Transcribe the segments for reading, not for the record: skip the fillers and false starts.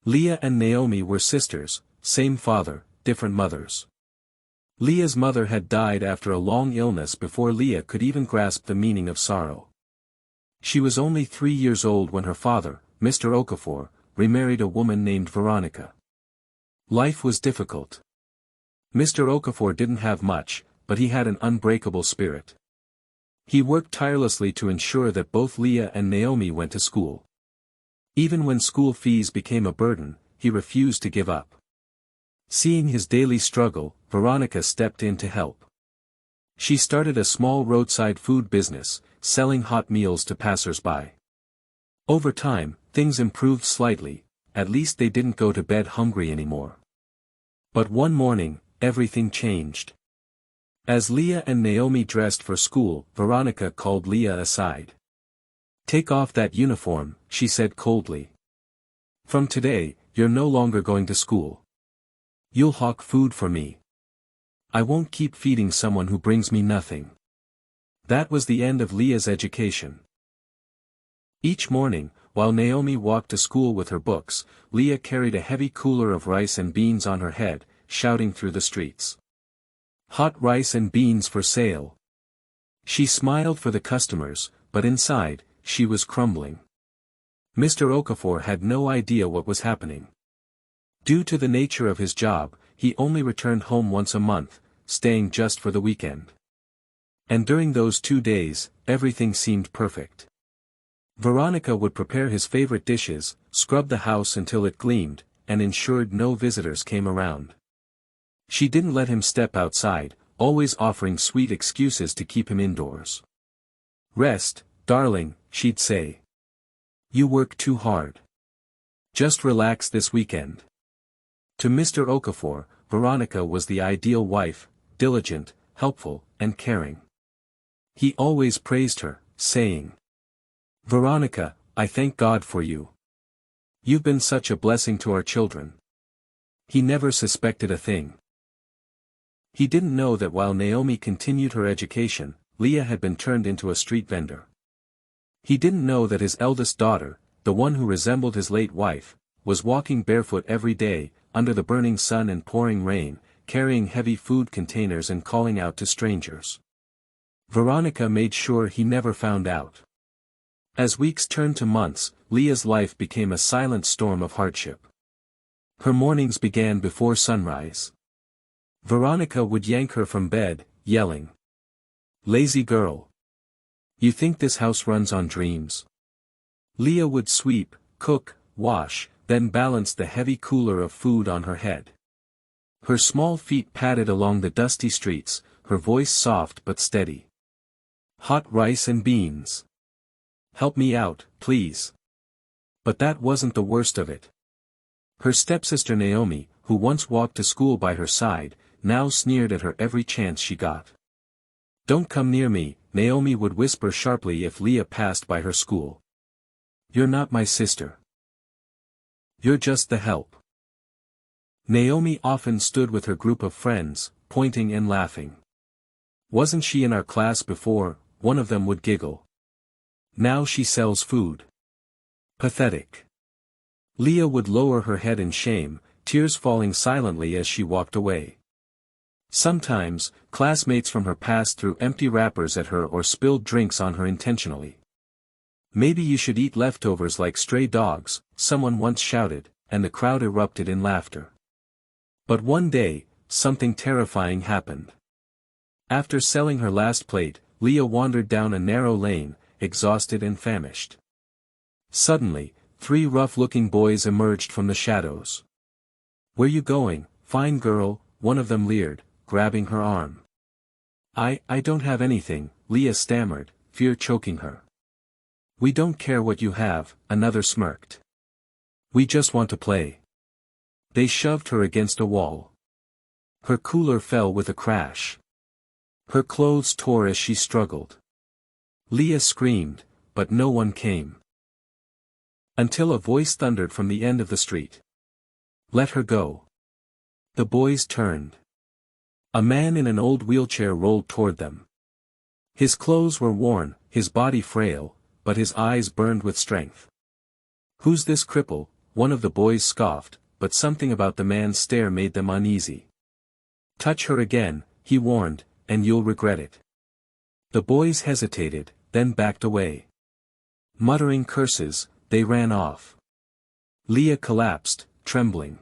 Leah and Naomi were sisters, same father, different mothers. Leah's mother had died after a long illness before Leah could even grasp the meaning of sorrow. She was only 3 years old when her father, Mr Okafor, remarried a woman named Veronica. Life was difficult. Mr Okafor didn't have much, but he had an unbreakable spirit. He worked tirelessly to ensure that both Leah and Naomi went to school. Even when school fees became a burden, he refused to give up. Seeing his daily struggle, Veronica stepped in to help. She started a small roadside food business, selling hot meals to passers-by. Over time, things improved slightly, at least they didn't go to bed hungry anymore. But one morning, everything changed. As Leah and Naomi dressed for school, Veronica called Leah aside. "Take off that uniform," she said coldly. "From today, you're no longer going to school. You'll hawk food for me. I won't keep feeding someone who brings me nothing." That was the end of Leah's education. Each morning, while Naomi walked to school with her books, Leah carried a heavy cooler of rice and beans on her head, shouting through the streets. "Hot rice and beans for sale." She smiled for the customers, but inside, she was crumbling. Mr Okafor had no idea what was happening. Due to the nature of his job, he only returned home once a month, staying just for the weekend. And during those 2 days, everything seemed perfect. Veronica would prepare his favorite dishes, scrub the house until it gleamed, and ensured no visitors came around. She didn't let him step outside, always offering sweet excuses to keep him indoors. "Rest, darling," she'd say. "You work too hard. Just relax this weekend." To Mr Okafor, Veronica was the ideal wife, diligent, helpful, and caring. He always praised her, saying, "Veronica, I thank God for you. You've been such a blessing to our children." He never suspected a thing. He didn't know that while Naomi continued her education, Leah had been turned into a street vendor. He didn't know that his eldest daughter, the one who resembled his late wife, was walking barefoot every day, under the burning sun and pouring rain, carrying heavy food containers and calling out to strangers. Veronica made sure he never found out. As weeks turned to months, Leah's life became a silent storm of hardship. Her mornings began before sunrise. Veronica would yank her from bed, yelling, "Lazy girl! You think this house runs on dreams?" Leah would sweep, cook, wash, then balance the heavy cooler of food on her head. Her small feet padded along the dusty streets, her voice soft but steady. "Hot rice and beans. Help me out, please." But that wasn't the worst of it. Her stepsister Naomi, who once walked to school by her side, now sneered at her every chance she got. "Don't come near me," Naomi would whisper sharply if Leah passed by her school. "You're not my sister. You're just the help." Naomi often stood with her group of friends, pointing and laughing. "Wasn't she in our class before?" one of them would giggle. "Now she sells food. Pathetic." Leah would lower her head in shame, tears falling silently as she walked away. Sometimes, classmates from her past threw empty wrappers at her or spilled drinks on her intentionally. "Maybe you should eat leftovers like stray dogs," someone once shouted, and the crowd erupted in laughter. But one day, something terrifying happened. After selling her last plate, Leah wandered down a narrow lane, exhausted and famished. Suddenly, 3 rough-looking boys emerged from the shadows. "Where you going, fine girl?" one of them leered, grabbing her arm. I don't have anything," Leah stammered, fear choking her. "We don't care what you have," another smirked. "We just want to play." They shoved her against a wall. Her cooler fell with a crash. Her clothes tore as she struggled. Leah screamed, but no one came. Until a voice thundered from the end of the street. "Let her go." The boys turned. A man in an old wheelchair rolled toward them. His clothes were worn, his body frail, but his eyes burned with strength. "Who's this cripple?" one of the boys scoffed, but something about the man's stare made them uneasy. "Touch her again," he warned, "and you'll regret it." The boys hesitated, then backed away. Muttering curses, they ran off. Leah collapsed, trembling.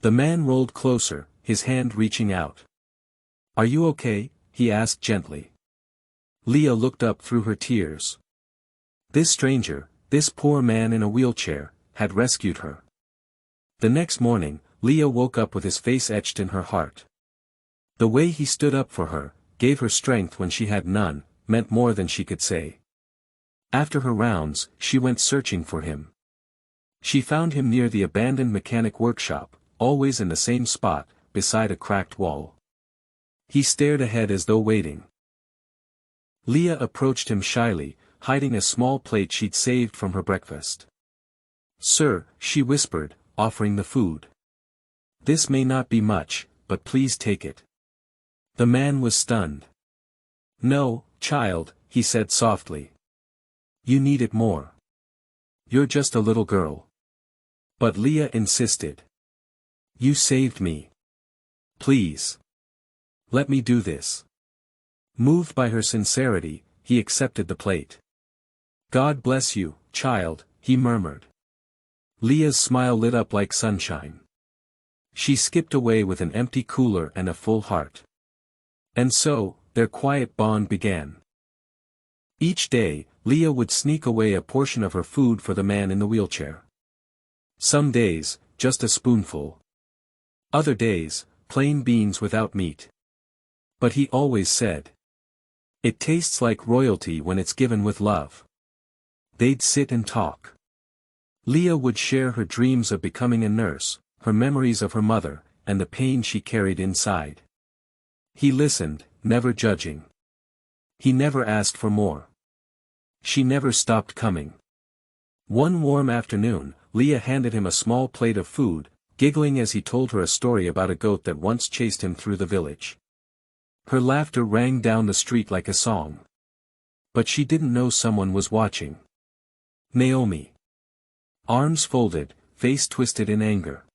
The man rolled closer, his hand reaching out. "Are you okay?" he asked gently. Leah looked up through her tears. This stranger, this poor man in a wheelchair, had rescued her. The next morning, Leah woke up with his face etched in her heart. The way he stood up for her, gave her strength when she had none, meant more than she could say. After her rounds, she went searching for him. She found him near the abandoned mechanic workshop, always in the same spot, beside a cracked wall. He stared ahead as though waiting. Leah approached him shyly, hiding a small plate she'd saved from her breakfast. "Sir," she whispered, offering the food. "This may not be much, but please take it." The man was stunned. "No, child," he said softly. "You need it more. You're just a little girl." But Leah insisted. "You saved me. Please. Let me do this." Moved by her sincerity, he accepted the plate. "God bless you, child," he murmured. Leah's smile lit up like sunshine. She skipped away with an empty cooler and a full heart. And so, their quiet bond began. Each day, Leah would sneak away a portion of her food for the man in the wheelchair. Some days, just a spoonful. Other days, plain beans without meat. But he always said, "It tastes like royalty when it's given with love." They'd sit and talk. Leah would share her dreams of becoming a nurse, her memories of her mother, and the pain she carried inside. He listened, never judging. He never asked for more. She never stopped coming. One warm afternoon, Leah handed him a small plate of food, giggling as he told her a story about a goat that once chased him through the village. Her laughter rang down the street like a song. But she didn't know someone was watching. Naomi. Arms folded, face twisted in anger.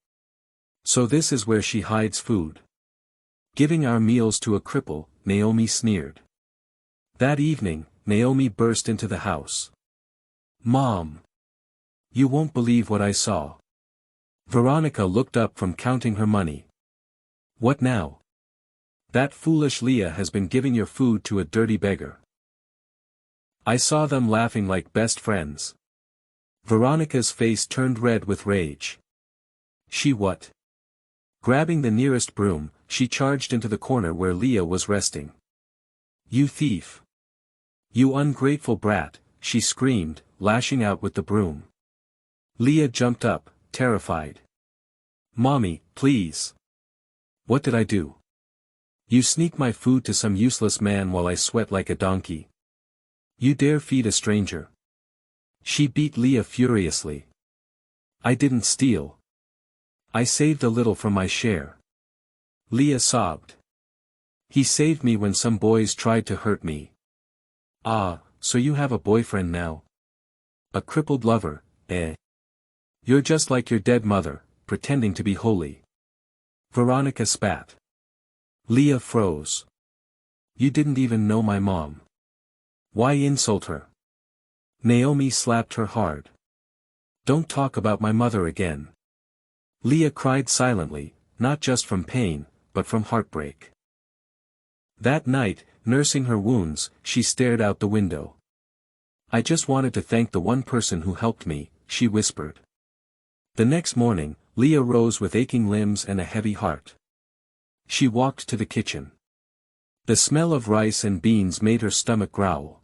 "So this is where she hides food. Giving our meals to a cripple," Naomi sneered. That evening, Naomi burst into the house. "Mom! You won't believe what I saw." Veronica looked up from counting her money. "What now?" "That foolish Leah has been giving your food to a dirty beggar." "I saw them laughing like best friends." Veronica's face turned red with rage. "She what?" Grabbing the nearest broom, she charged into the corner where Leah was resting. "You thief! You ungrateful brat!" she screamed, lashing out with the broom. Leah jumped up, terrified. "Mommy, please! What did I do? You sneak my food to some useless man while I sweat like a donkey. You dare feed a stranger." She beat Leah furiously. "I didn't steal. I saved a little from my share." Leah sobbed. "He saved me when some boys tried to hurt me." "Ah, so you have a boyfriend now? A crippled lover, eh? You're just like your dead mother, pretending to be holy." Veronica spat. Leah froze. "You didn't even know my mom. Why insult her?" Naomi slapped her hard. "Don't talk about my mother again." Leah cried silently, not just from pain, but from heartbreak. That night, nursing her wounds, she stared out the window. "I just wanted to thank the one person who helped me," she whispered. The next morning, Leah rose with aching limbs and a heavy heart. She walked to the kitchen. The smell of rice and beans made her stomach growl.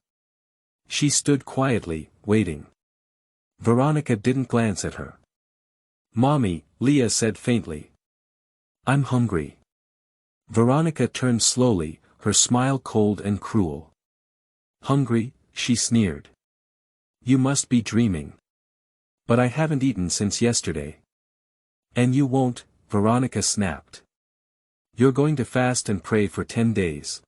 She stood quietly, waiting. Veronica didn't glance at her. "Mommy," Leah said faintly. "I'm hungry." Veronica turned slowly, her smile cold and cruel. "Hungry?" she sneered. "You must be dreaming. But I haven't eaten since yesterday." "And you won't," Veronica snapped. "You're going to fast and pray for 10 days.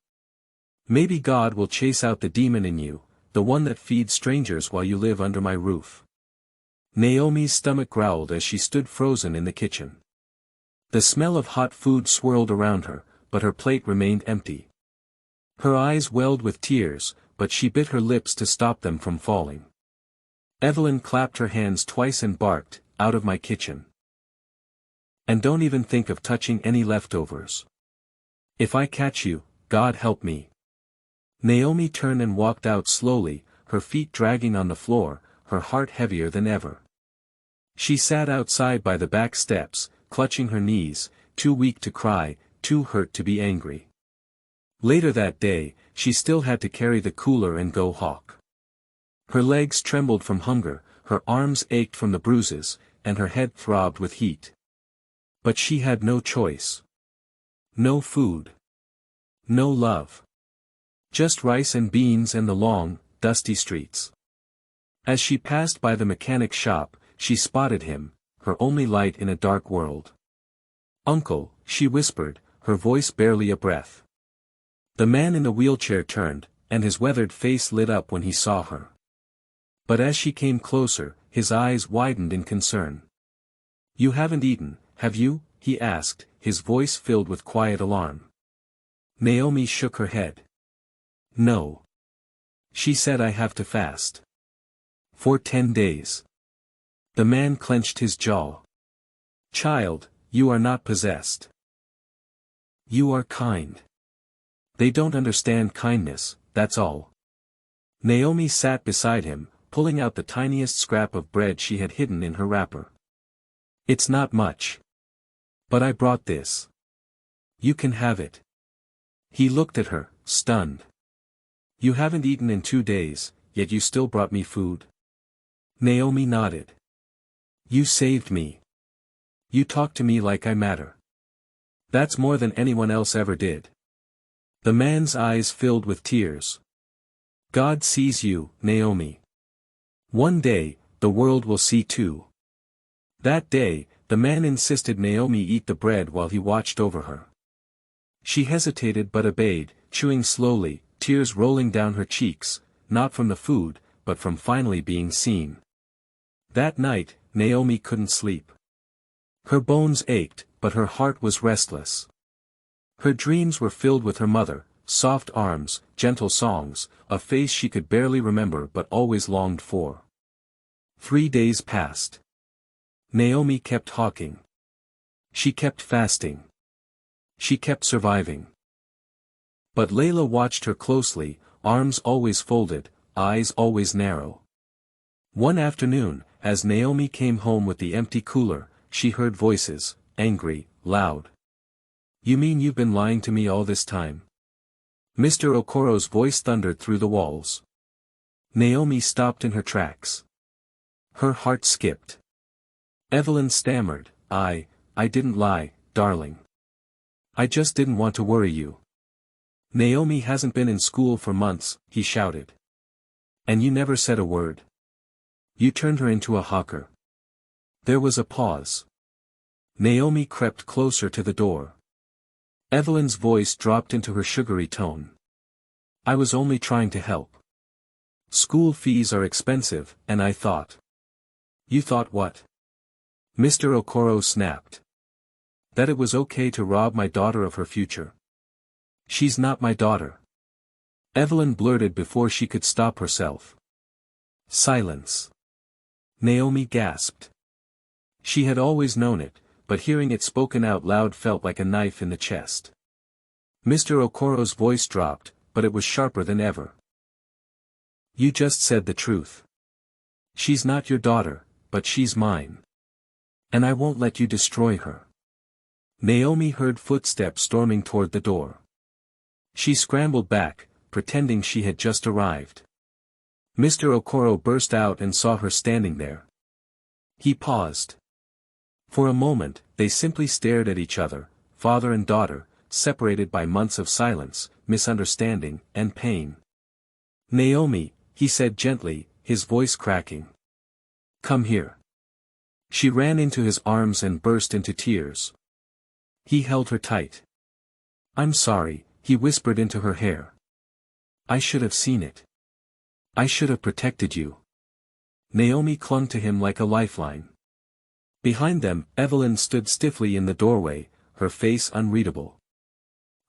Maybe God will chase out the demon in you, the one that feeds strangers while you live under my roof." Naomi's stomach growled as she stood frozen in the kitchen. The smell of hot food swirled around her, but her plate remained empty. Her eyes welled with tears, but she bit her lips to stop them from falling. Evelyn clapped her hands twice and barked, "Out of my kitchen. And don't even think of touching any leftovers. If I catch you, God help me." Naomi turned and walked out slowly, her feet dragging on the floor, her heart heavier than ever. She sat outside by the back steps, clutching her knees, too weak to cry, too hurt to be angry. Later that day, she still had to carry the cooler and go hawk. Her legs trembled from hunger, her arms ached from the bruises, and her head throbbed with heat. But she had no choice. No food. No love. Just rice and beans and the long, dusty streets. As she passed by the mechanic's shop, she spotted him, her only light in a dark world. "Uncle," she whispered, her voice barely a breath. The man in the wheelchair turned, and his weathered face lit up when he saw her. But as she came closer, his eyes widened in concern. "You haven't eaten, have you?" he asked, his voice filled with quiet alarm. Naomi shook her head. "No." She said, "I have to fast. For 10 days. The man clenched his jaw. "Child, you are not possessed. You are kind. They don't understand kindness, that's all." Naomi sat beside him, pulling out the tiniest scrap of bread she had hidden in her wrapper. "It's not much. But I brought this. You can have it." He looked at her, stunned. "You haven't eaten in 2 days, yet you still brought me food?" Naomi nodded. "You saved me. You talk to me like I matter. That's more than anyone else ever did." The man's eyes filled with tears. "God sees you, Naomi. One day, the world will see too." That day, the man insisted Naomi eat the bread while he watched over her. She hesitated but obeyed, chewing slowly, tears rolling down her cheeks, not from the food, but from finally being seen. That night, Naomi couldn't sleep. Her bones ached, but her heart was restless. Her dreams were filled with her mother, soft arms, gentle songs, a face she could barely remember but always longed for. 3 days passed. Naomi kept hawking. She kept fasting. She kept surviving. But Layla watched her closely, arms always folded, eyes always narrow. One afternoon, as Naomi came home with the empty cooler, she heard voices, angry, loud. "You mean you've been lying to me all this time?" Mr. Okafor's voice thundered through the walls. Naomi stopped in her tracks. Her heart skipped. Evelyn stammered, I didn't lie, darling. I just didn't want to worry you." "Naomi hasn't been in school for months," he shouted. "And you never said a word. You turned her into a hawker." There was a pause. Naomi crept closer to the door. Evelyn's voice dropped into her sugary tone. "I was only trying to help. School fees are expensive, and I thought." "You thought what?" Mr. Okafor snapped. "That it was okay to rob my daughter of her future." "She's not my daughter." Evelyn blurted before she could stop herself. Silence. Naomi gasped. She had always known it, but hearing it spoken out loud felt like a knife in the chest. Mr. Okafor's voice dropped, but it was sharper than ever. "You just said the truth. She's not your daughter, but she's mine. And I won't let you destroy her." Naomi heard footsteps storming toward the door. She scrambled back, pretending she had just arrived. Mr. Okafor burst out and saw her standing there. He paused. For a moment, they simply stared at each other, father and daughter, separated by months of silence, misunderstanding, and pain. "Naomi," he said gently, his voice cracking. "Come here." She ran into his arms and burst into tears. He held her tight. "I'm sorry," he whispered into her hair. "I should have seen it. I should have protected you." Naomi clung to him like a lifeline. Behind them, Evelyn stood stiffly in the doorway, her face unreadable.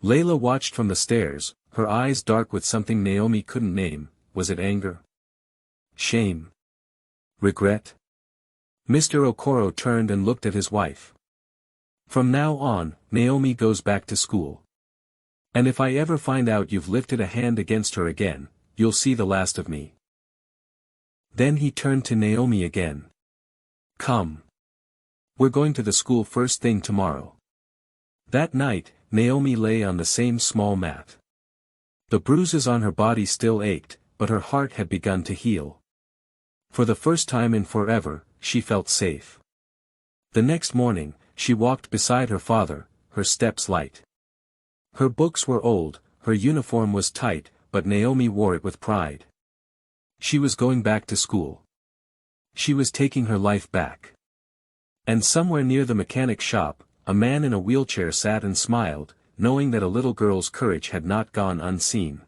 Layla watched from the stairs, her eyes dark with something Naomi couldn't name. Was it anger? Shame? Regret? Mr. Okafor turned and looked at his wife. From now on, Naomi goes back to school. And if I ever find out you've lifted a hand against her again, you'll see the last of me. Then he turned to Naomi again. Come. We're going to the school first thing tomorrow. That night, Naomi lay on the same small mat. The bruises on her body still ached, but her heart had begun to heal. For the first time in forever, she felt safe. The next morning, she walked beside her father, her steps light. Her books were old, her uniform was tight, but Naomi wore it with pride. She was going back to school. She was taking her life back. And somewhere near the mechanic shop, a man in a wheelchair sat and smiled, knowing that a little girl's courage had not gone unseen.